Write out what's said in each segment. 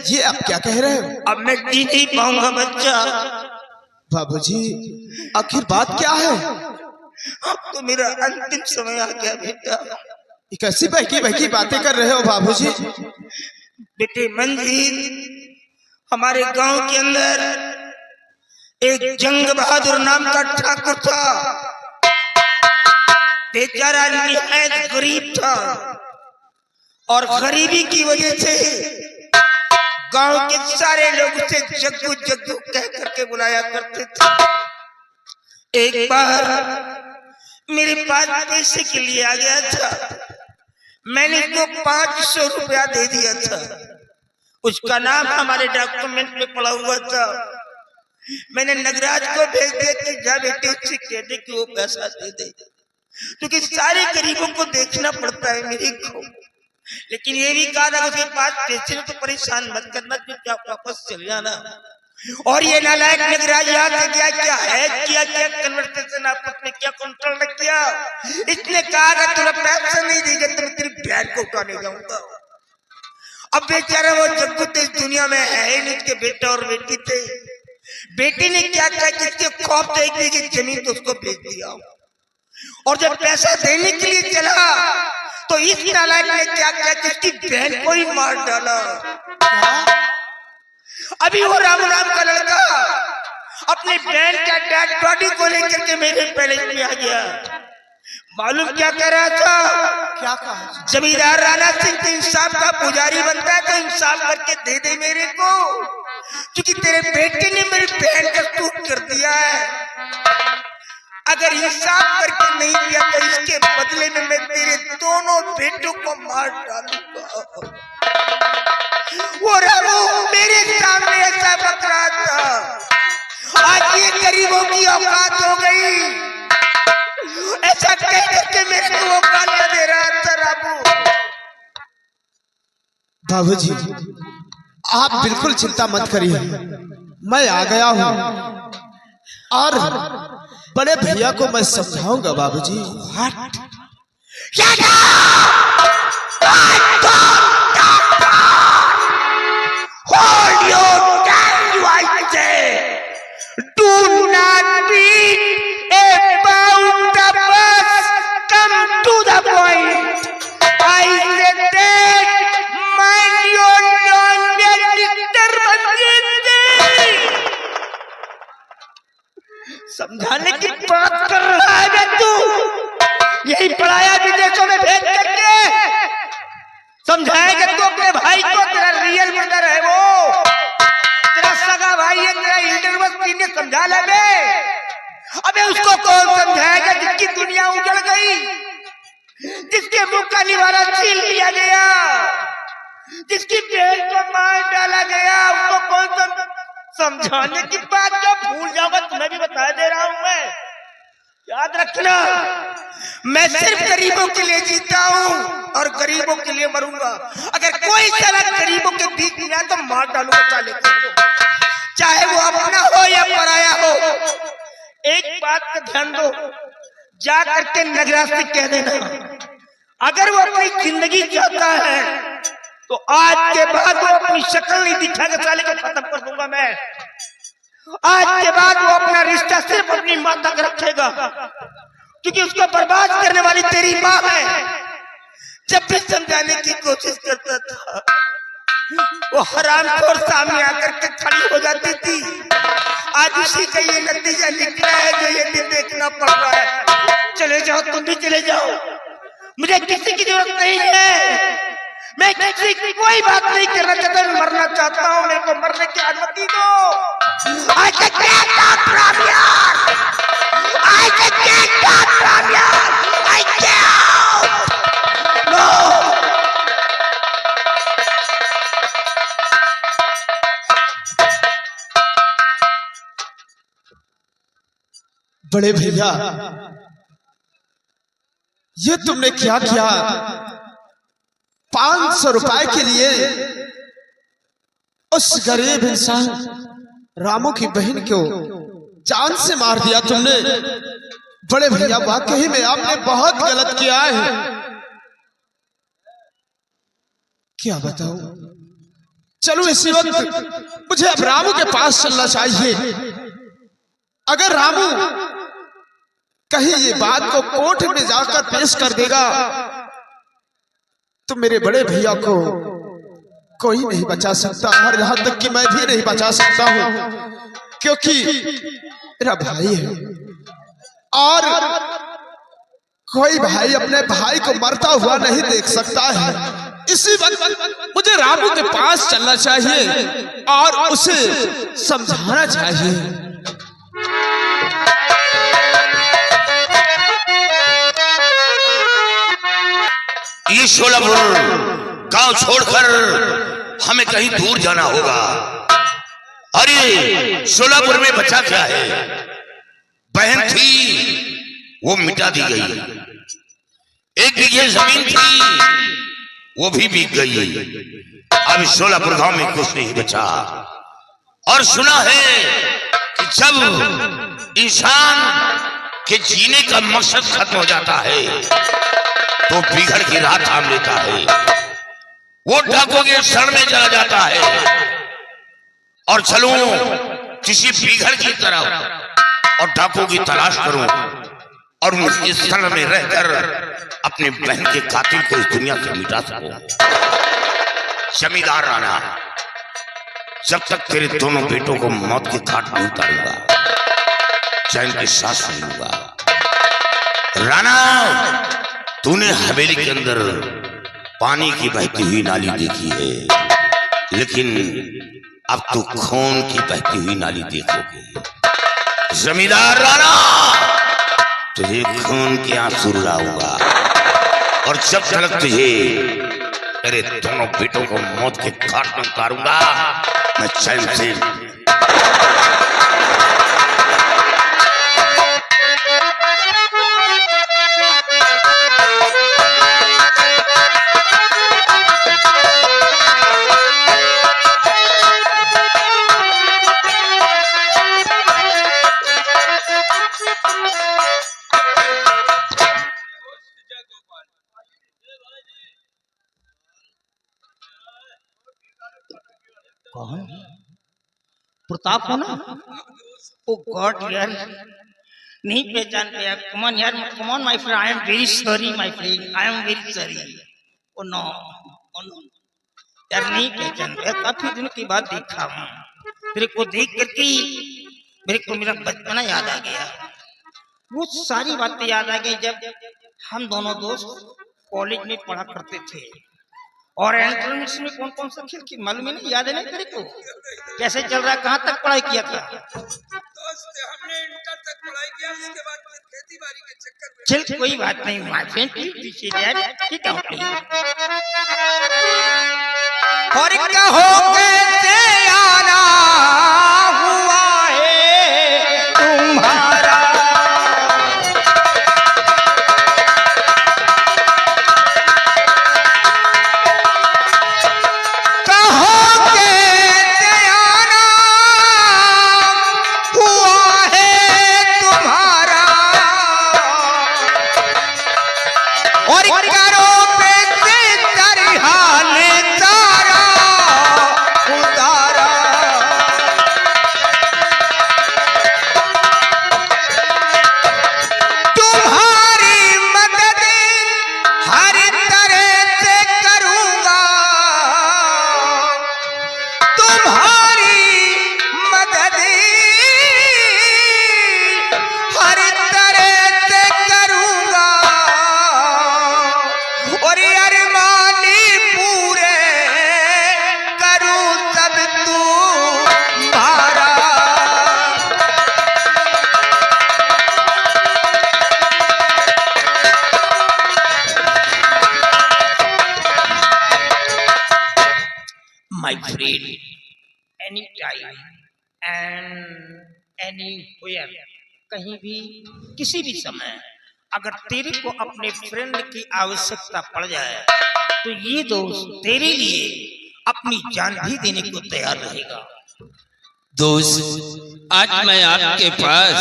ये आप क्या कह रहे हो? अब मैं जी नहीं पाऊंगा बच्चा। बाबूजी आखिर बात क्या है? अब तो मेरा अंतिम समय आ गया बेटा। कैसी बहकी बहकी बातें कर रहे हो बाबूजी? बेटे मंजीत, हमारे गांव के अंदर एक जंग बहादुर नाम का ठाकुर था। बेचारा निहायत गरीब था और गरीबी की वजह से गांव के सारे लोग उसे जग्गू जग्गू कह करके बुलाया करते थे। एक बार मेरे पास पैसे के लिए आ गया था, मैंने उसको 500 रुपया दे दिया था। उसका नाम हमारे डॉक्यूमेंट में पड़ा हुआ था। मैंने नगराज को भेज दिया कि जा बेटे उससे कह दे कि वो पैसा दे दे, क्योंकि सारे गरीबों को देखना पड़ता है मेरे को। लेकिन ये भी कहा था उसके पास पैसे तो परेशान मत करना, चुपचाप वापस चल जाना। और ये नालायक नगराज याद है क्या क्या है क्या क्या कन्वर्सेशन आपस में क्या कंट्रोल किया। इसने कहा था तुझे पैसा नहीं देगा तो मैं तेरी बहन को उठाने जाऊंगा। अब बेचारा वो जग्गू तो इस दुनिया में है ही नहीं, उसके बेटा और बेटी थे। बेटी ने क्या किया कि इसके खौफ देखने की जमीन तो उसको बेच दिया, और जब पैसा देने के लिए चला तो इस नालायक ने क्या किया कि इसकी बहन को ही मार डाला। अभी वो राम राम का लड़का अपनी बहन का डेड बॉडी को लेकर के मेरे पैलेस में आ गया। मालूम क्या कह रहा था? क्या कहा? जमींदार राणा सिंह तो इंसाफ का पुजारी बनता है, तो इंसाफ करके दे दे मेरे को, क्योंकि तेरे बेटे ने मेरी बहन का सूट कर दिया है। अगर इंसाफ करके नहीं दिया तो इसके बदले में मैं तेरे दोनों बेटों को मार डालूंगा। वो रामू मेरे सामने ऐसा बक रहा था, आज ये गरीबों की औकात हो गई। ऐसा कह करके मेरे को वो गालियां दे रहा था रामू। बाबूजी आप बिल्कुल चिंता मत करिए, मैं आ गया हूँ और बड़े भैया को मैं समझाऊंगा बाबूजी। समझाने की बात कर रहा है तू? यही पढ़ाया विदेशों में भेज करके समझाएगा तू अपने भाई को? तेरा रियल ब्रदर है वो, तेरा सगा भाई है, तेरा यूनिवर्सिटी ने समझा ले बे। अबे उसको कौन समझाएगा जिसकी दुनिया उजड़ गई, जिसके मुंह का निवाला छीन लिया गया, जिसकी बहन को मार डाला गया, उसको कौन समझाने की बात? क्या भूल जाओगा? तुम्हें भी बता दे रहा हूं मैं, याद रखना मैं सिर्फ गरीबों के लिए जीता हूं और गरीबों के लिए मरूंगा। अगर कोई साला गरीबों के बीच में आए तो मार डालूंगा साले को, चाहे वो अपना हो या पराया हो। एक बात का ध्यान दो, जा करके नगराज से कह देना अगर वो अपनी जिंदगी चाहता है तो आज के बाद वो अपनी शक्ल नहीं दिखाएगा, साले को खत्म कर दूंगा मैं। आज के बाद वो अपना रिश्ता सिर्फ अपनी मां तक रखेगा, क्योंकि उसको बर्बाद करने वाली तेरी मां है। जब भी समझाने की कोशिश करता था वो हरामखोर सामने आकर के खड़ी हो जाती थी। आज उसी का ये नतीजा निकला है जो ये भी देखना पड़ रहा है। चले जाओ, तुम भी चले जाओ, मुझे किसी की जरूरत नहीं है। मैं किसी की कोई बात नहीं करना चाहता, मैं मरना चाहता हूँ, मेरे को मरने की अनुमति दो। I can get out from here. I can get out from here. I can't. No. बड़े भैया ये तुमने क्या किया? 500 रुपए के लिए उस गरीब इंसान रामू की बहन को जान से मार दिया तुमने। बड़े भैया वाकई में आपने बहुत गलत किया है। क्या बताऊं, चलो इसी वक्त मुझे अब रामू के पास चलना चाहिए। अगर रामू कहीं ये बात को कोर्ट में जाकर पेश कर देगा तो मेरे बड़े भैया को कोई नहीं बचा सकता, और यहां तक कि मैं भी नहीं बचा सकता हूं, क्योंकि मेरा भाई है और कोई भाई अपने भाई को मरता हुआ नहीं देख सकता है। इसी वक्त मुझे रामू के पास चलना चाहिए और उसे समझाना चाहिए। ये शोलापुर गांव छोड़कर हमें कहीं दूर जाना होगा। अरे शोलापुर में बचा क्या है? बहन थी वो मिटा दी गई, 1 बीघे जमीन थी वो भी बिक गई। अब शोलापुर गांव में कुछ नहीं बचा। और सुना है कि जब इंसान के जीने का मकसद खत्म हो जाता है तो बिगड़ की राह थाम लेता है, वो डाकों के शरण में चला जाता है। और चलूं किसी बिगड़ की तरफ और डाकों की तलाश करूं और उनके शरण में रहकर अपने बहन के कातिल को इस दुनिया से मिटा सकूं। जमींदार राणा, जब तक तेरे दोनों बेटों को मौत के घाट नहीं उतारूंगा चैन के सांस नहीं लूंगा। राणा, तूने हवेली के अंदर पानी की बहती हुई नाली देखी है, लेकिन अब तू खून की बहती हुई नाली देखोगे। जमींदार राणा, तुझे खून के आंसू रुलाऊंगा और जब तक तुझे तेरे दोनों बेटों को मौत के घाट में उतारूंगा मैं चैन से कौन? प्रताप हो ना? ओ गॉड यार, नहीं पहचान पाया। कम ऑन यार, come on my friend, I am very sorry my friend, I am very sorry. Oh no, oh no यार, नहीं पहचान पाया। काफी दिनों के बाद देखा हूँ तेरे को। देख करके मेरे को मेरा बचपना याद आ गया, वो सारी बातें याद आ गई जब हम दोनों दोस्त कॉलेज में पढ़ा करते थे। और एंट्रेंस में कौन कौन सा खेल की मालूम है नहीं, याद है नहीं तेरे को? कैसे चल रहा है, कहाँ तक पढ़ाई किया था? दोस्त, हमने इंटर तक पढ़ाई किया, उसके बाद फिर खेती-बाड़ी के चक्कर में। चल कोई बात नहीं माय फ्रेंड, ठीक है। और कहो कैसे आना हुआ है तुम्हारा, my friend, anytime and anywhere, कहीं भी किसी भी समय अगर तेरे को अपने फ्रेंड की आवश्यकता पड़ जाए तो ये दोस्त तेरे लिए अपनी जान भी देने को तैयार रहेगा। दोस्त, आज मैं आपके पास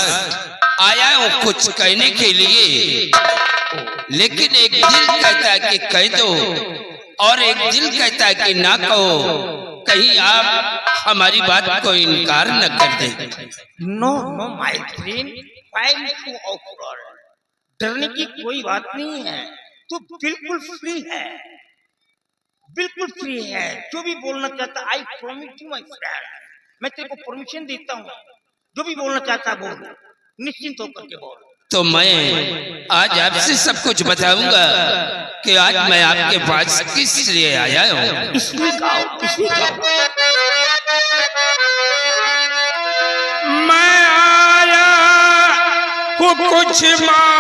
आया हूँ कुछ कहने के लिए, लेकिन एक दिल कहता है कि कह दो, और एक दिल कहता है कि ना कहो, कहीं आप हमारी बात को इनकार न कर दे। नो नो माय फ्रेंड, डरने की कोई बात नहीं है। तू बिल्कुल फ्री है, बिल्कुल फ्री है। जो भी बोलना चाहता, I promise you my friend, मैं तेरे को परमिशन देता हूँ। जो भी बोलना चाहता बोल, निश्चिंत होकर के बोल। तो मैं आज आपसे सब कुछ बताऊंगा कि आज मैं आपके पास किस लिए आया हूँ। इसमें गाओ, इसमें गाओ। मैं आया हूँ कुछ मांगने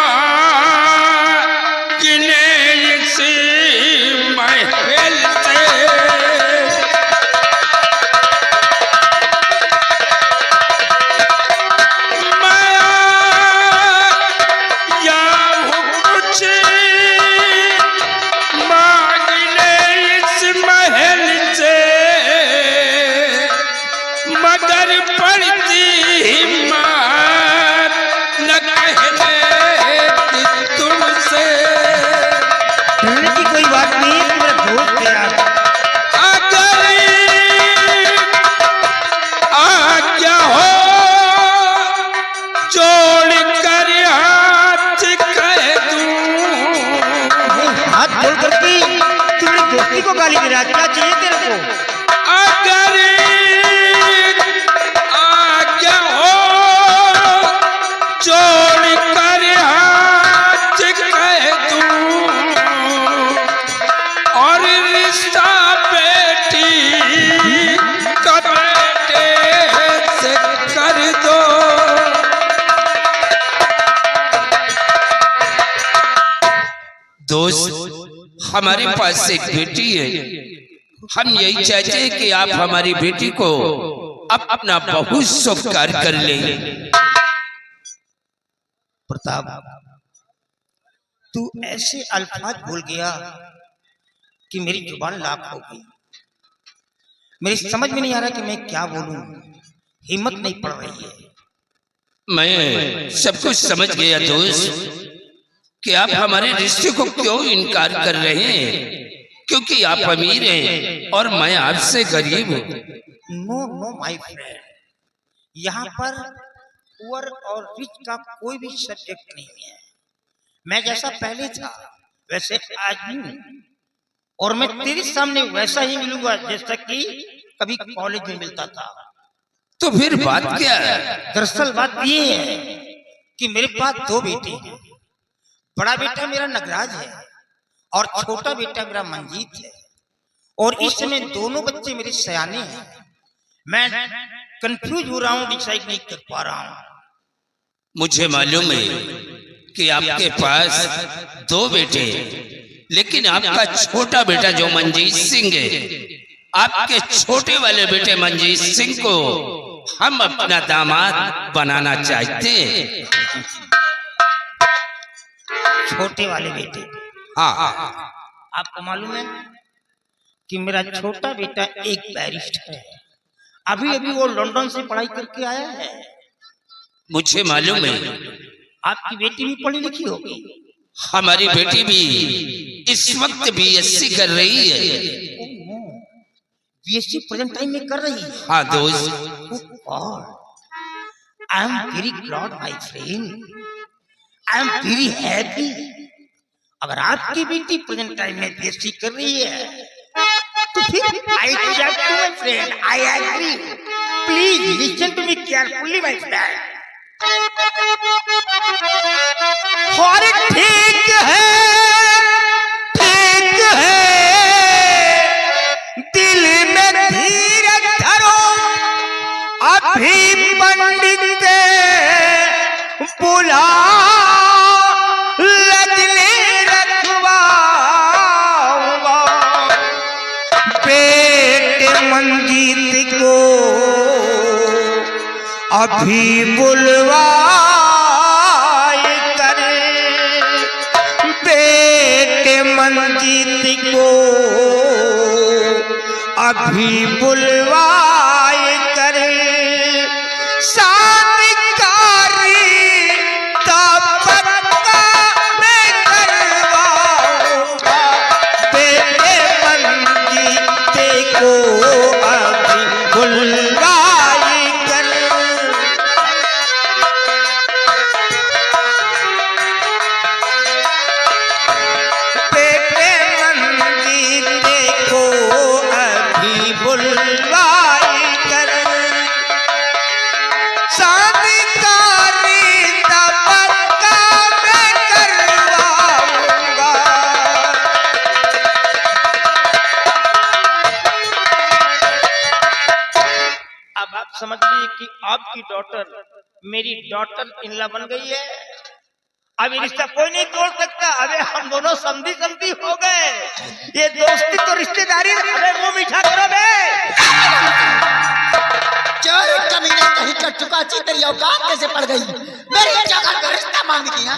इस महल से, को गाली दे रहा, क्या चाहिए तेरे को? अगर आज्ञा हो जोड़ कर हाथ कह दूं, और रिश्ता बेटी का बेटे से कर दो। दोस्त, हमारे पास एक बेटी है। हम यही चाहते हैं कि आप हमारी बेटी को अपना बहुत स्वीकार कर लें। प्रताप, तू ऐसे अल्फाज बोल गया कि मेरी जुबान लाख हो गई। मेरी समझ में नहीं आ रहा कि मैं क्या बोलूं, हिम्मत नहीं पड़ रही है। मैं सब कुछ समझ गया दोस्त कि आप हमारे रिश्ते को क्यों इनकार कर रहे हैं, क्योंकि आप अमीर हैं और मैं आपसे गरीब हूँ। नो नो माय फ्रेंड, यहाँ पर पुअर और रिच का कोई भी सब्जेक्ट नहीं है। मैं जैसा पहले था वैसे आज हूँ, और मैं तेरे सामने वैसा ही मिलूंगा जैसा कि कभी कॉलेज में मिलता था। तो फिर बात क्या है? दरअसल बात ये है कि मेरे पास दो बेटे हैं। बड़ा बेटा मेरा नगराज है और छोटा बेटा मेरा मंजीत है, और इस समय दोनों बच्चे मेरे सयाने हैं। मैं कंफ्यूज हो रहा हूँ, डिसाइड नहीं कर पा रहा हूँ। मुझे मालूम है कि आपके पास दो बेटे हैं, लेकिन आपका छोटा बेटा जो मंजीत सिंह है, आपके छोटे वाले बेटे मंजीत सिंह को हम अपना दामाद बनाना चाहते हैं। छोटे वाले बेटे? हाँ, आपको मालूम है कि मेरा छोटा बेटा एक बैरिस्टर है। अभी अभी वो लंदन से पढ़ाई करके आया है। मुझे मालूम है। आपकी बेटी भी पढ़ी लिखी होगी। हमारी बेटी भी इस वक्त बीएससी कर रही है। बीएससी प्रेजेंट टाइम में कर रही है? हाँ दोस्त। आई am very glad my friend, I am very happy. अगर आपकी बेटी प्रेजेंट टाइम में बीएससी कर रही है तो फिर I accept my friend, I agree. Please listen to me carefully my friend. और ठीक है, ठीक है, दिल में धीरज धरो, अभी पंडित बुला लगने रखवाऊंगा। बेटे मंजीत को अभी बुलवा मंजीत को अभी बुलवाए करे। शादी का पक्का मैं करवाऊंगा। बेटे बुलवाई कर शादी का रिश्ता पक्का मैं करवाऊंगा। अब आप समझ लीजिए कि आपकी डॉटर मेरी डॉटर इनला बन गई है। अब ये रिश्ता कोई नहीं तोड़ सकता। अबे हम दोनों समधी समधी हो गए। ये दोस्ती तो रिश्तेदारी। अबे मुंह मीठा करो बे। चोर कमीने कहीं कर चुका ची तेरी औकात कैसे पड़ गई मेरी जगह का रिश्ता मांग दिया।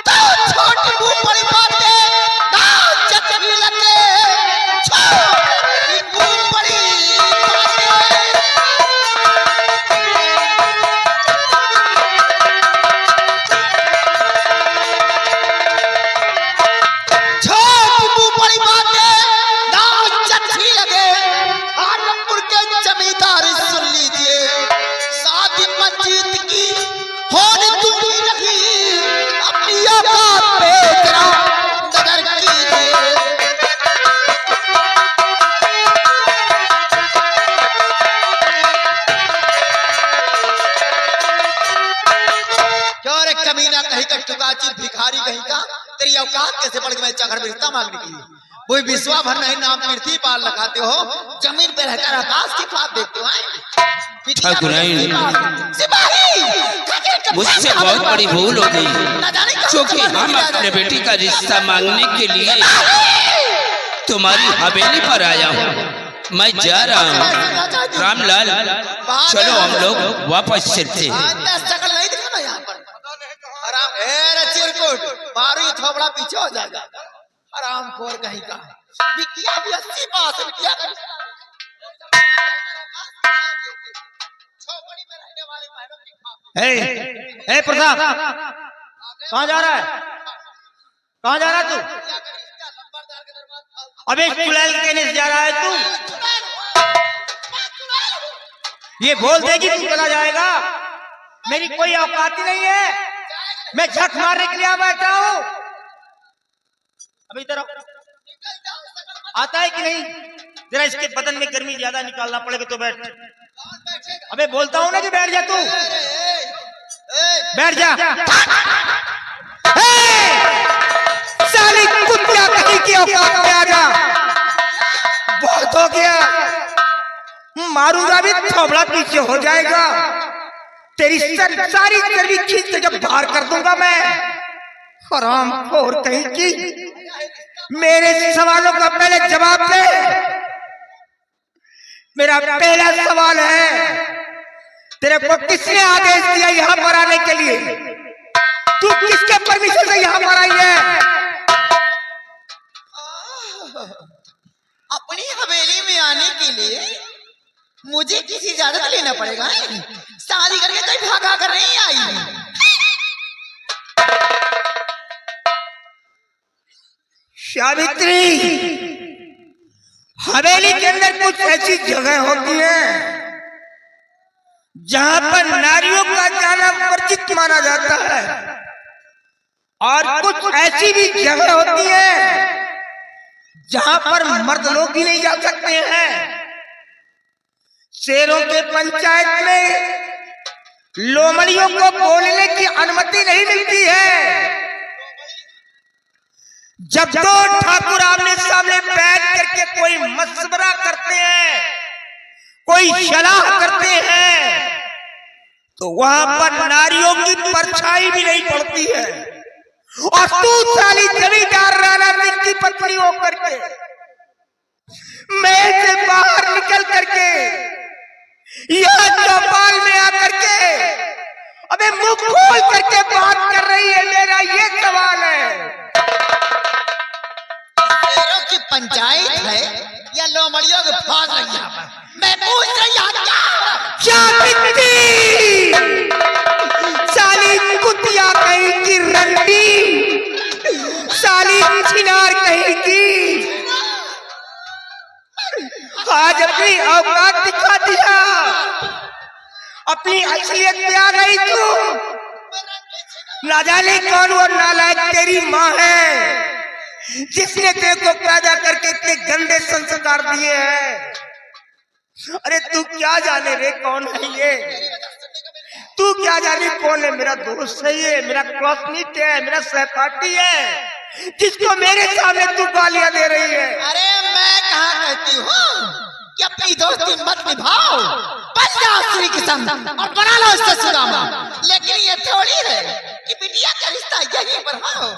तो छोटी मुंह बड़ी बात है ना चचरी लगे छोटी मुंह बड़ी भिखारी कहीं का तेरी औकात कैसे पड़ गई मैं घर में रिश्ता मांगने के लिए। कोई विश्वा भर नहीं नाम पृथ्वी पार लगाते हो जमीन पे रहकर आकाश की ख्वाब देखते हो। मुझसे बहुत बड़ी भूल हो गई क्योंकि हम अपने बेटी का रिश्ता मांगने के लिए तुम्हारी हवेली पर आया हूँ। मैं जा रहा हूँ रामलाल, चलो हम लोग वापस चलते हैं। मारो ये थोबड़ा पीछे हो जाएगा। आराम खोर कहीं का बिटिया भी 80 पास बिटिया का छोकड़ी में रहने वाले महलों की ए प्रताप कहाँ जा रहा है? कहाँ जा रहा है तू? अबे चुड़ैल कहने से जा रहा है तू? ये बोल देगी तू चला जाएगा। मेरी कोई औकात ही नहीं है। मैं झक मारने के लिए बैठा हूँ। अभी इधर आता है कि नहीं? जरा इसके बदन में गर्मी ज्यादा निकालना पड़ेगा तो बैठ। अबे बोलता हूँ ना कि बैठ जा तू। बैठ जा। साली कुत्ता कहीं की औकात में आ जा। बहुत हो गया। मारूंगा भी थोबड़ा पीछे हो जाएगा। तेरी सारी गर्मी खींच के जब बाहर कर दूंगा मैं। हराम खोर कहीं की। मेरे सवालों का पहले जवाब दे। मेरा पहला सवाल है तेरे को किसने आदेश दिया यहाँ पर आने के लिए? तू किसके परमिशन से यहाँ पर आई है? अपनी हवेली में आने के लिए मुझे किसी इजाजत लेना पड़ेगा। शादी करके कोई भागा कर नहीं आई। सावित्री, हवेली के अंदर कुछ ऐसी जगह होती है जहां पर नारियों का जाना वर्जित माना जाता है और कुछ ऐसी भी जगह होती है जहां पर मर्द लोग भी नहीं जा सकते हैं। शेरों के पंचायत में लोमड़ियों को बोलने की अनुमति नहीं मिलती है। जब दो ठाकुर आमने सामने बैठ करके कोई मशवरा करते हैं, कोई सलाह करते हैं, तो वहां पर नारियों की परछाई भी नहीं पड़ती है। और तू साली जमींदार राणा सिंह की पत्नी होकर के मैं से बाहर निकल करके यहाँ चौपाल में आकर के अबे मुंह खोल करके बात कर रही है। मेरा ये सवाल है, शेरों की पंचायत है या लोमड़ियों के फांस रही है? मैं पूछ रही हूँ क्या बिकती साली कुतिया कहीं की रंडी, साली छिनार कहीं की। आज अपनी औकात दिखा दिया, अपनी असलियत में आ गई तू। ना जाने कौन वो नालायक तेरी माँ है जिसने तेरे को पैदा करके इतने गंदे संस्कार दिए हैं। अरे तू क्या जाने रे कौन है ये, तू क्या जाने कौन है। मेरा दोस्त है ये, मेरा क्लासमेट है, मेरा सहपाठी है, जिसको मेरे सामने तू गालियां दे रही है। अरे मैं कहाँ कहती हूँ कि अपनी दोस्ती मत निभाओ, बन जाओ श्री किशन और बना लो इससे सुदामा। लेकिन ये थोड़ी है कि बिटिया का रिश्ता यहीं पर हो।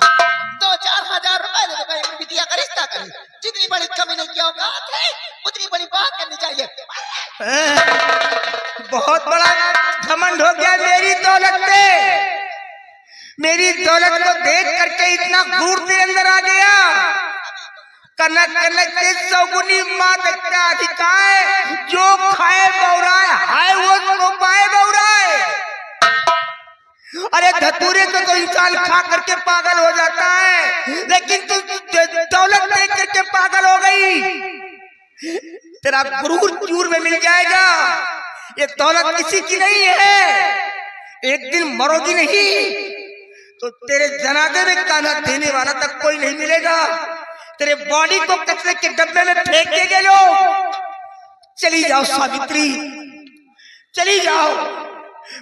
2-4 हजार रुपए दे दो, बिटिया का रिश्ता करे। जितनी बड़ी कमीने की औकात है उतनी बड़ी बात करनी चाहिए। बहुत बड़ा घमंड हो गया मेरी दौलत पे, मेरी दौलत को देख करके इतना गुरूर तेरे अंदर आ गया। कनक कनक के सौगुनी माँ देखता अधिकाय, जो खाए बौराए, हाय वो तो पाए बौराए। अरे धतूरे तो इंसान खा करके पागल हो जाता है, लेकिन तू दौलत देख करके पागल हो गई। तेरा गुरूर चूर में मिल जाएगा। ये दौलत किसी की नहीं है, एक दिन मरोगी नहीं तो तेरे जनाजे में काना देने वाला तक कोई नहीं मिलेगा। तेरे बॉडी को कचरे के डब्बे में फेंक देंगे लोग। चली जाओ सावित्री, चली जाओ,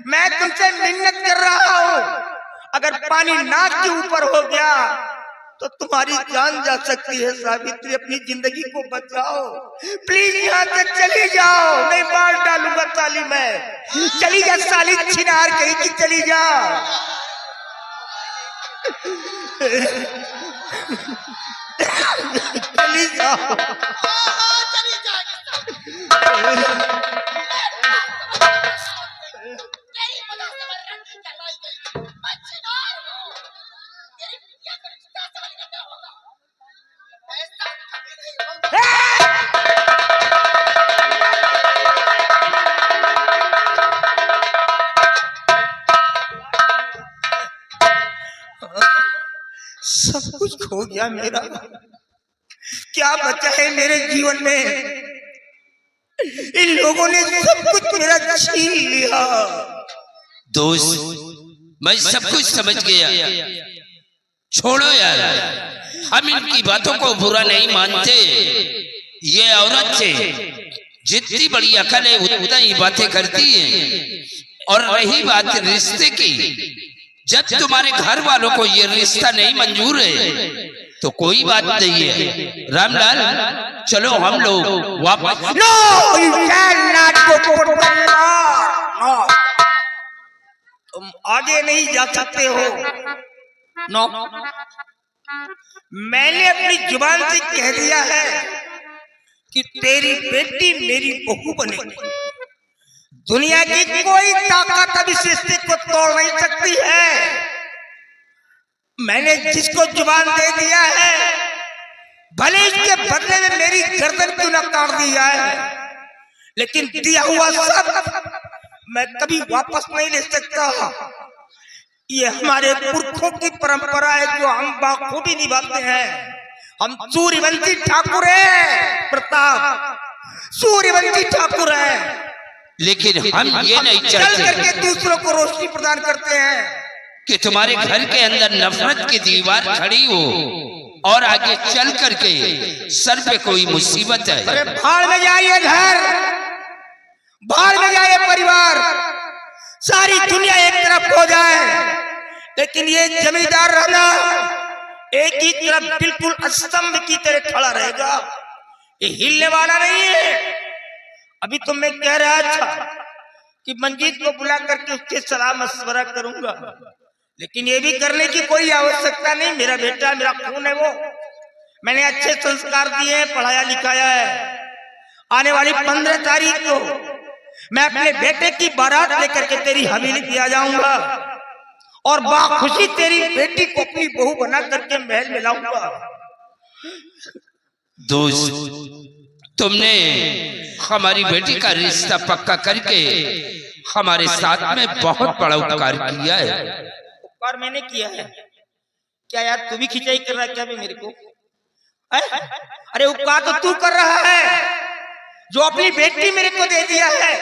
मैं तुमसे मिन्नत कर रहा हूं। अगर पानी नाक के ऊपर हो गया तो तुम्हारी जान जा सकती है। सावित्री अपनी जिंदगी को बचाओ, प्लीज यहाँ से चली जाओ, नहीं मार डालूंगा साली मैं। चली जा साली छिनार कहीं की, चली जा। चली जाओ। चली जाएगी। सब कुछ खो गया मेरा, क्या बचा है मेरे जीवन में। इन लोगों ने सब कुछ मेरा छीन लिया। दोस्त, मैं सब कुछ समझ गया, छोड़ो यार, हम इनकी बातों को बुरा नहीं मानते। ये औरत से जितनी बड़ी अकल है उतना ही बातें करती है। और रही बात रिश्ते की, जब तुम्हारे घर वालों को ये रिश्ता नहीं मंजूर है तो कोई बात नहीं है। रामलाल, चलो हम लोग वापस। No, you can not go. तुम आगे नहीं जा सकते हो। नो, मैंने अपनी जुबान से कह दिया है कि तेरी बेटी मेरी बहू बनेगी। दुनिया की कोई ताकत अब इस रिश्ते को तोड़ नहीं सकती है। मैंने जिसको जुबान दे दिया है, भले इसके बदले में मेरी गर्दन क्यों न काट दी जाए, लेकिन दिया हुआ सब मैं कभी वापस नहीं ले सकता। ये हमारे पुरखों की परंपरा है जो हम बाखूबी निभाते हैं। हम सूर्यवंशी ठाकुर हैं, प्रताप सूर्यवंशी ठाकुर हैं, लेकिन हम ये नहीं चल चाहते करके दूसरों को रोशनी प्रदान करते हैं कि तुम्हारे घर के अंदर नफरत की दीवार खड़ी हो और आगे चल करके सर पे कोई मुसीबत है। अरे भाड़ में जाइए घर, भाड़ में जाइए परिवार, सारी दुनिया एक तरफ हो जाए, लेकिन ये जमींदार रहना एक ही तरफ बिल्कुल स्तंभ की तरह खड़ा रहेगा, ये हिलने वाला नहीं है। अभी तो मैं कह रहा था कि मंजीत को बुला करके उसके सलाह मशवरा करूंगा, लेकिन ये भी करने की कोई आवश्यकता नहीं। मेरा बेटा, मेरा खून है वो, मैंने अच्छे संस्कार दिए हैं, पढ़ाया लिखाया है। आने वाली 15 तारीख को मैं अपने बेटे की बारात लेकर के तेरी हवेली पे आ जाऊंगा और बाखुशी तेरी बेटी को अपनी बहू बना करके महल में लाऊंगा। दोस्त, तुमने हमारी बेटी का रिश्ता पक्का करके हमारे साथ में बहुत बड़ा उपकार किया है। उपकार मैंने किया है क्या यार? तू भी खिंचाई कर रहा है क्या भी मेरे को? अरे उपकार तो तू कर रहा है जो अपनी बेटी मेरे को दे दिया है।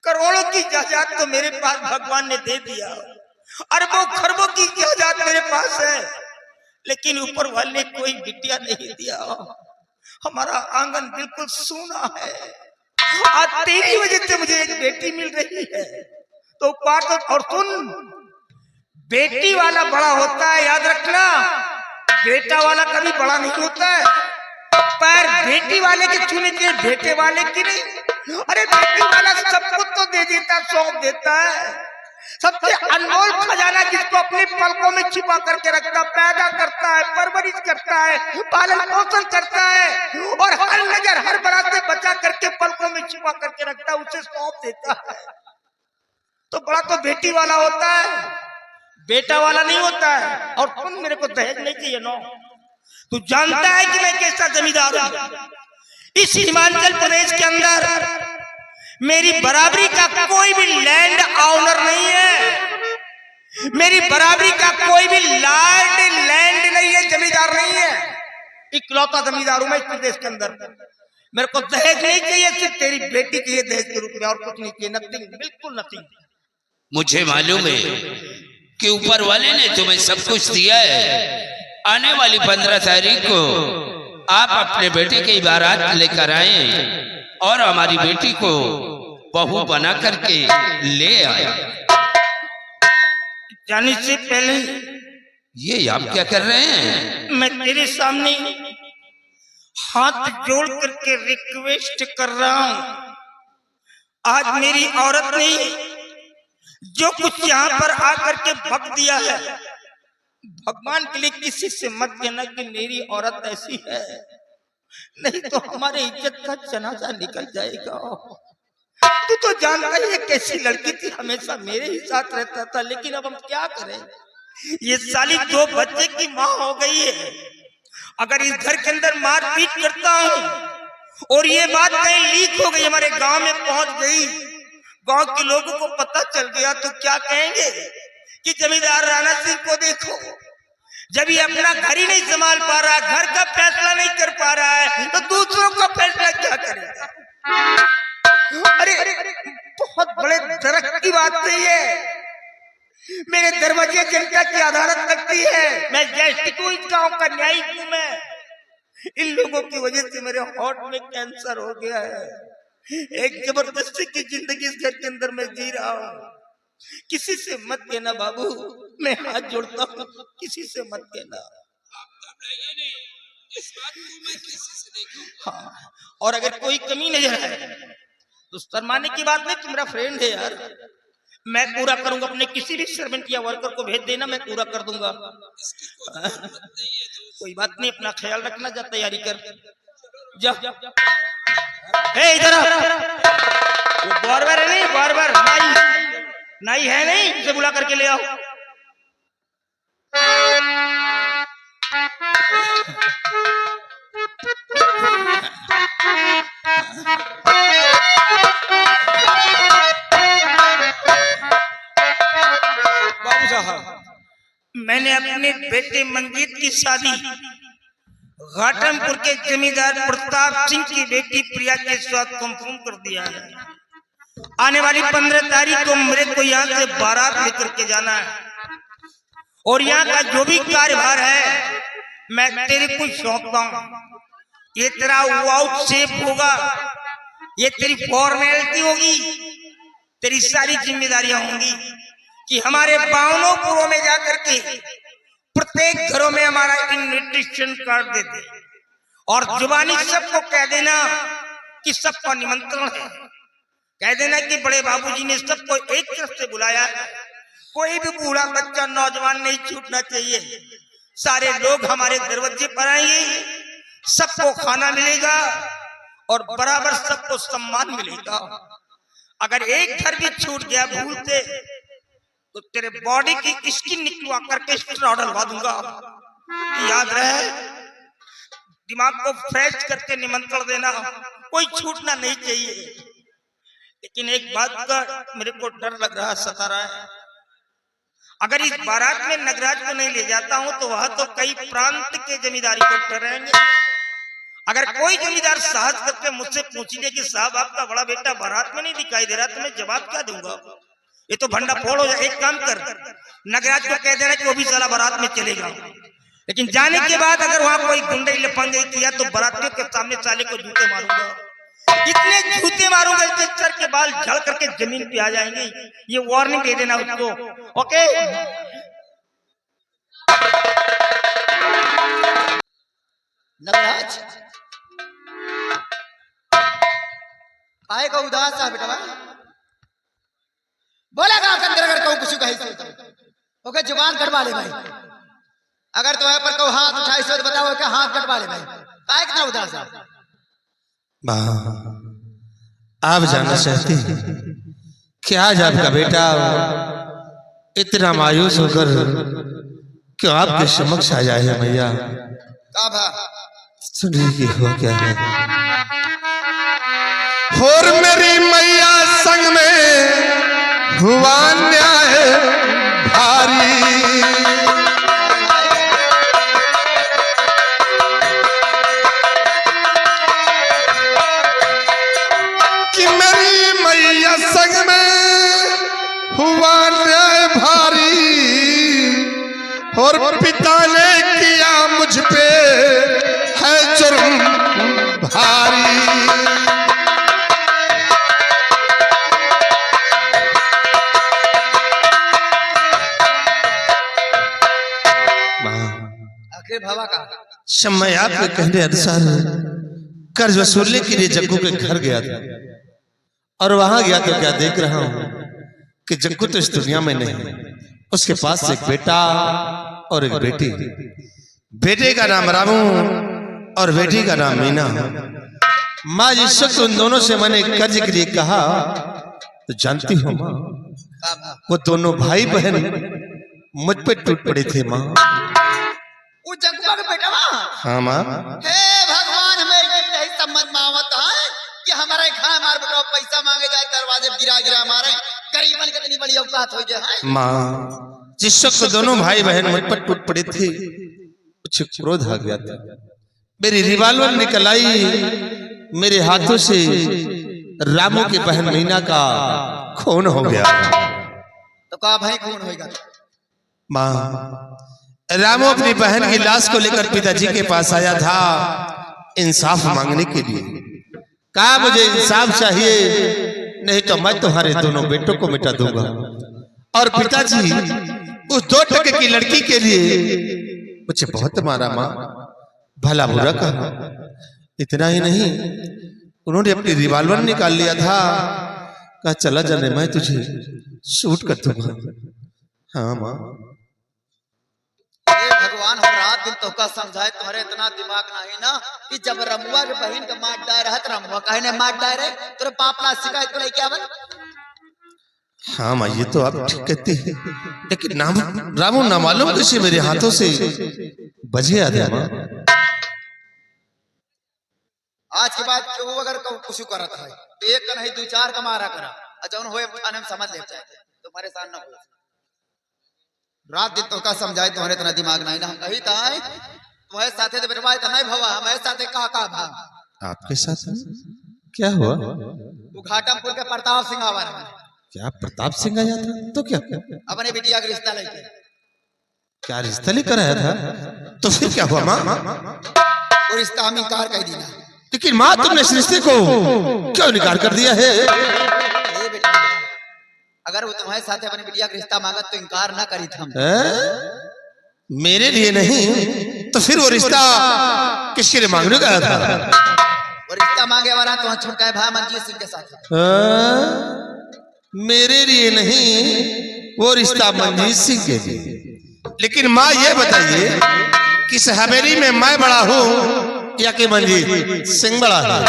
करोड़ों की जायदाद तो मेरे पास भगवान ने दे दिया, अरबों खरबों की जायदाद मेरे पास है, लेकिन ऊपर वाले ने कोई बिटिया नहीं दिया। हमारा आंगन बिल्कुल सूना है। आज तेरी वजह से मुझे एक बेटी मिल रही है, तो बात और सुन, बेटी वाला बड़ा होता है, याद रखना, बेटा वाला कभी बड़ा नहीं होता है। पैर बेटी वाले के छूने के, बेटे वाले की नहीं। अरे बेटी वाला सब कुछ तो दे देता, सौंप देता है। सबसे अनमोल खजाना जिसको अपने पलकों में छिपा करके रखता, पैदा करता है, परवरिश करता है, पालन पोषण करता है और हर नजर हर बरात से बचा करके पलकों में छिपा करके रखता है, उसे सौंप देता है। तो बड़ा तो बेटी वाला होता है, बेटा वाला नहीं होता है। और तुम मेरे को दहेज नहीं चाहिए नो। तू जानता है कि मैं कैसा जमींदार हूं। इस हिमाचल प्रदेश के अंदर मेरी बराबरी का कोई भी लैंड ऑनर नहीं है, मेरी बराबरी का कोई भी लैंड नहीं है, जमींदार नहीं है। इकलौता जमींदार हूं मैं इस प्रदेश के अंदर। मेरे को दहेज नहीं चाहिए, सिर्फ तेरी बेटी चाहिए दहेज के रूप में, और कुछ नहीं चाहिए। नथिंग, बिल्कुल नथिंग। मुझे मालूम है कि ऊपर वाले ने तुम्हें सब कुछ दिया है। आने वाली 15 तारीख को आप अपने बेटे की बारात लेकर आए और हमारी बेटी को बहू बना करके ले आए। जाने से पहले ये आप क्या कर रहे हैं? मैं तेरे सामने हाथ जोड़ करके रिक्वेस्ट कर रहा हूं। आज मेरी औरत ने जो कुछ यहाँ पर आकर के भग दिया है, भगवान के लिए किसी से मत कहना कि मेरी औरत ऐसी है, नहीं तो हमारे इज्जत का जनाजा निकल जाएगा। तू तो जानता ही है कैसी लड़की थी, हमेशा मेरे ही साथ रहता था, लेकिन अब हम क्या करें, ये साली 2 बच्चे की माँ हो गई है। अगर इस घर के अंदर मारपीट करता हूँ और ये बात कहीं लीक हो गई, हमारे गांव में पहुंच गई, गांव के लोगों को पता चल गया, तो क्या कहेंगे कि जमींदार राणा सिंह को देखो, जब ये अपना घर ही नहीं संभाल पा रहा, घर का फैसला नहीं कर पा रहा है, तो दूसरों का फैसला क्या करेगा। अरे बहुत बड़े दर्द की बात है ये। मेरे दरवाजे जनता की अदालत लगती है, मैं जस्टिस हूं, इस गांव का न्यायिक हूं मैं। इन लोगों की वजह से मेरे हार्ट में कैंसर हो गया है। एक जबरदस्ती की जिंदगी इस घर के अंदर मैं जी रहा हूँ। किसी से मत कहना बाबू, मैं हाथ जोड़ता हूँ, किसी से मत कहना। हाँ, और अगर कोई कमी नजर आए तो शर्माने की बात नहीं, मेरा फ्रेंड है यार, मैं पूरा करूंगा। अपने किसी भी सर्वेंट या वर्कर को भेज देना, मैं पूरा कर दूंगा। कोई बात नहीं, अपना ख्याल रखना, जा तैयारी कर जा। इधर वो बारबर है नहीं, बारबर नाई है नहीं, उसे बुला करके ले आओ। बाबू साहब, मैंने अपने बेटे मंजीत की शादी घाटमपुर के जमींदार प्रताप सिंह की बेटी प्रिया के साथ कंफर्म कर दिया है। आने वाली 15 तारीख को मेरे को यहाँ से बारात लेकर के जाना है, और यहाँ का जो भी कार्यभार है मैं तेरे को सौंपता हूँ। ये तेरा वाउट सेफ होगा, ये तेरी फॉर्मेलिटी होगी, तेरी सारी जिम्मेदारियां होंगी कि हमारे बावनोपुरों में जाकर के प्रत्येक घरों में हमारा इन्विटेशन कार्ड दे दे, और जुबानी सबको कह देना कि सबका निमंत्रण है। कह देना कि बड़े बाबूजी ने सबको एक तरफ से बुलाया है, कोई भी बूढ़ा बच्चा नौजवान नहीं छूटना चाहिए। सारे लोग हमारे दरवाजे पर आएंगे, सबको खाना मिलेगा और बराबर सबको सम्मान मिलेगा। अगर एक घर भी छूट गया भूल से, तो तेरे बॉडी की स्किन निकलवा करके स्टेरॉइड डलवा दूंगा। याद रहे, दिमाग को फ्रेश करके निमंत्रण देना, कोई छूटना नहीं चाहिए। लेकिन एक बात का मेरे को डर लग रहा, सता रहा है। अगर इस बारात में नगराज को नहीं ले जाता हूं तो वह तो कई प्रांत के जमींदारी को डरेंगे। अगर कोई जमींदार साहस करके मुझसे पूछ ले कि साहब आपका बड़ा बेटा बारात में नहीं दिखाई दे रहा, तो मैं जवाब क्या दूंगा? ये तो भंडा फोड़ हो जाए। एक काम कर, नगराज को कह देना कि वो भी साला बारात में चलेगा। लेकिन जाने के बाद अगर वहां कोई गुंडे लफंगे किया तो बारातियों के सामने साले को जूते मारूंगा, इतने जूते मारूंगा इसके सर के बाल झड़ करके जमीन पे आ जाएंगे। ये वार्निंग दे देना उसको, ओके? नवराज काहे को उदास है बेटा? बोला का अंदर अगर कहूं कुछ कही तो ओके जुबान कटवा ले भाई। अगर तो है पर कहूं हाथ उठाई सो तो बताओ कि हाथ कटवा ले भाई। काहे कितना उदास है? आप जानना चाहते हैं कि आज आपका बेटा इतना मायूस होकर क्यों आपके समक्ष आ जाए है मैया? का भा सुनिए कि हुआ क्या है। और मेरी मैया संग में हुआ न्याय भारी, कि मेरी मैया संग में हुआ न्याय भारी, और पिता ने किया मुझ पे है जुर्म भारी। आखिर भवा का समय आपके कहने अनुसार कर्ज वसूलने के लिए जग्गू के घर गया था, और वहां गया तो क्या देख रहा हूं कि जग्गू तो इस दुनिया में नहीं, उसके पास एक बेटा और एक बेटी। बेटे का नाम रामू और बेटी का नाम मीना। माँ जिस वक्त उन दोनों से मैंने कर्ज के लिए कहा तो जानती हो माँ, वो दोनों भाई बहन मुझ पे टूट पड़े थे माँ। वो जगुआ के बेटा मां? हाँ माँ। हे भगवान, हमें यही सम्मत मावत है कि हमारे खाए मार बेटा पैसा मांगे जाए, दरवाजे गिरा गिरा मारे, गरीबन कितनी बड़ी औकात हो जाए। माँ जिस वक्त दोनों भाई बहन मुझ पर टूट पड़े थे कुछ क्रोध आ गया था, मेरी रिवाल्वर निकल आई, मेरे हाथों से रामू की बहन मीना का खून हो गया। तो कहा भाई खून होगा? माँ रामू अपनी बहन की लाश को लेकर पिताजी के पास आया था इंसाफ मांगने के लिए। कहा मुझे इंसाफ चाहिए, नहीं तो मैं तुम्हारे दोनों बेटों को मिटा दूंगा। और पिताजी उस 2 टके की लड़की के लिए मुझे बहुत मारा माँ, भला बुरा कहा। इतना ही नहीं, उन्होंने अपनी रिवाल्वर निकाल लिया था, कहा चला जाने मैं तुझे शूट कर दूंगा। हाँ माँ। भगवान हो रात दिन तो का समझाए, तुम्हारे इतना दिमाग नहीं ना कि जब रमुआ के बहन का मार डायर है तो रमुआ कहे ने मार डायर है, तेरे पापला शिकायत को लेके आवन। हाँ माँ ये तो आप ठीक कहते हैं, लेकिन नाम रामू ना मालूम कैसे मेरे हाथों से बजे आते माँ। आज के बाद क्यों अगर कुछ करत है तो एक का नहीं 2-4 का मारा करा, जौन होए थाने में समझ ले जाए, तुम्हारे साथ ना हो। रात दिन तो का समझाए, तुम्हारे इतना दिमाग नहीं ना। हम कही था तुम्हारे साथे तो बेटवा इतना नहीं भवा, हमारे साथे का भा। आपके साथ क्या हुआ? वो घाटमपुर के प्रताप सिंह आवा रहा। क्या प्रताप सिंह आया था? तो क्या अपने बिटिया का रिश्ता लेके? क्या रिश्ता लेकर आया था? तो फिर क्या हुआ माँ? वो रिश्ता हम इनकार कर दिया। लेकिन माँ तुमने इस रिश्ते को क्यों इनकार कर दिया है? अगर वो तुम्हारे साथ अपने बिटिया का रिश्ता मांगा तो इनकार ना करी था। मेरे लिए नहीं तो फिर वो रिश्ता किसके लिए मांगने का था? वो रिश्ता मांगे वाला तो छुटका है भाई मंजीत सिंह के साथ। मेरे लिए नहीं, वो रिश्ता मंजीत सिंह के लिए। लेकिन माँ ये बताइए कि इस हवेली में मैं बड़ा हूँ या कि मंजीत सिंह बड़ा है?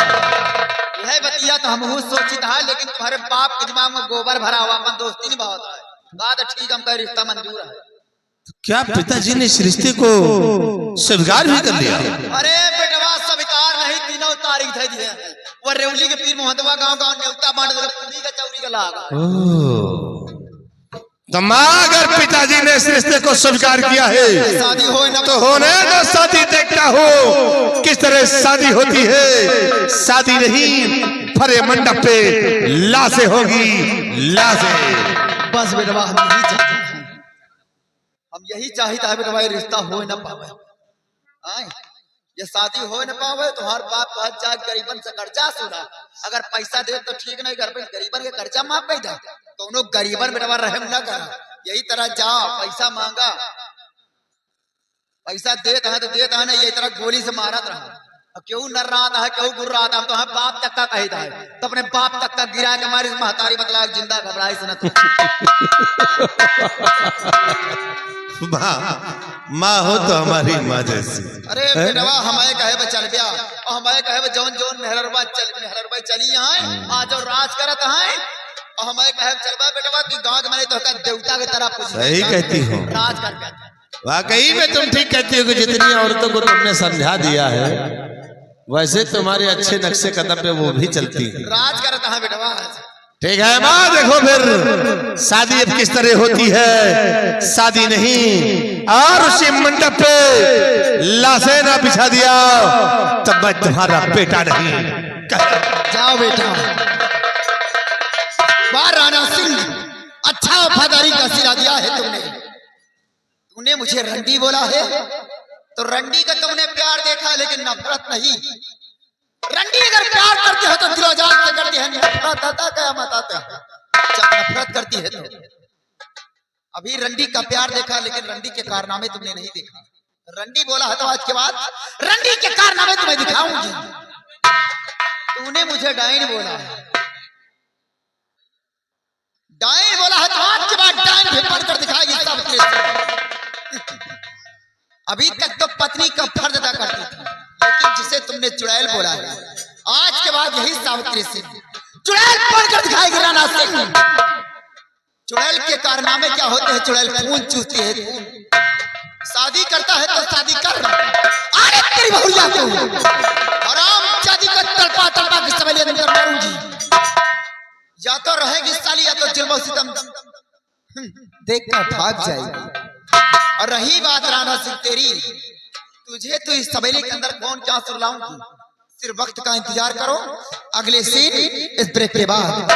यह बतिया तो हम सोचित है, लेकिन तुम्हारे बाप के दिमाग में गोबर भरा हुआ, अपन दोस्ती नहीं बहुत है। बात ठीक, हम कह रिश्ता मंजूर है। क्या पिताजी ने इस रिश्ते को स्वीकार भी कर लिया? अरे बेटवा स्वीकार नहीं, 3 तारीख थे दिए। वो रेवली के पीर मोहतवा गांव न्योता बांट दे, पूरी का चौरी का लाग। तो माँ अगर पिताजी ने इस रिश्ते को स्वीकार किया है शादी हो न तो होने दो शादी, देखता हो किस तरह शादी होती है। शादी नहीं, भरे मंडप पे लाशें होगी, लाशें। बस बेटवा हम यही चाहता है बेटवा, ये रिश्ता हो न पावे। आए ये शादी हो न पावे तुम्हार बाप कहत जा गरीबन से कर्जा सुना अगर पैसा दे तो ठीक नहीं कर गरीबन के कर्जा माफ कर दे कोनो गरीबन बेटवा रहम न करा यही तरह जा पैसा मांगा पैसा देता है तो देता है ना यही तरह गोली से मारत रहा क्यों नर रहा है क्यों गुर रहा था तो हम बाप तक का कहता है तो अपने बाप तक का गिरा के हमारी महतारी बतला जिंदा घबराई से न तो माँ हो तो हमारी माँ जैसी। अरे बेटवा हमारे कहे चल गया और हमारे कहे जौन जौन मेहरबा चली यहाँ आज और राज करत है और हमारे कहे चलबा बेटवा कि गांव के मैंने तो देवता की तरह पूछ सही कहती हो, राज कर वाकई में तुम ठीक कहती हो कि जितनी औरतों को तुमने समझा दिया है वैसे तुम्हारे अच्छे नक्शे कदम पे वो भी चलती है। राज करता है बेटवा। ठीक है माँ, देखो फिर शादी अब किस तरह होती है। शादी नहीं और उसी मंडप पे लाशें ना बिछा दिया तब मैं तुम्हारा बेटा नहीं। जाओ बेटा। वाह राणा सिंह, अच्छा वफादारी का सिला दिया है तुमने। तूने मुझे रंडी बोला है तो रंडी का तुमने प्यार देखा है लेकिन नफरत नहीं। रंडी अगर प्यार करते हो तो दिलो जान से करते हैं, नफरत आता क्या मत आता जब नफरत करती है तो। अभी रंडी का प्यार देखा लेकिन रंडी के कारनामे तुमने नहीं देखा। रंडी बोला है तो आज के बाद रंडी के कारनामे तुम्हें दिखाऊंगी। तूने मुझे डाइन बोला है, डाइन बोला है तो आज के बाद डाइन भी पढ़कर दिखाएगी सब। अभी तक तो पत्नी का फर्ज अदा करती थी लेकिन जिसे तुमने चुड़ैल बोला है आज के बाद यही सावित्री सिंह चुड़ैल बनकर दिखाएगी। राणा सिंह, चुड़ैल के कारनामे क्या होते हैं? चुड़ैल खून चूसती है, शादी करता है तो शादी कर। अरे तेरी बहुरिया को आराम शादी का तड़पा तड़पा के सबले अंदर मारूंगी। या तो रहेगी साली या तो जुल्म सितम देख कर भाग जाएगी। और रही बात राणा सिंह तेरी, तुझे तो इस सवेली के अंदर कौन क्या सुलाऊंगी। सिर्फ वक्त का इंतजार करो, अगले सीन इस ब्रेक के बाद।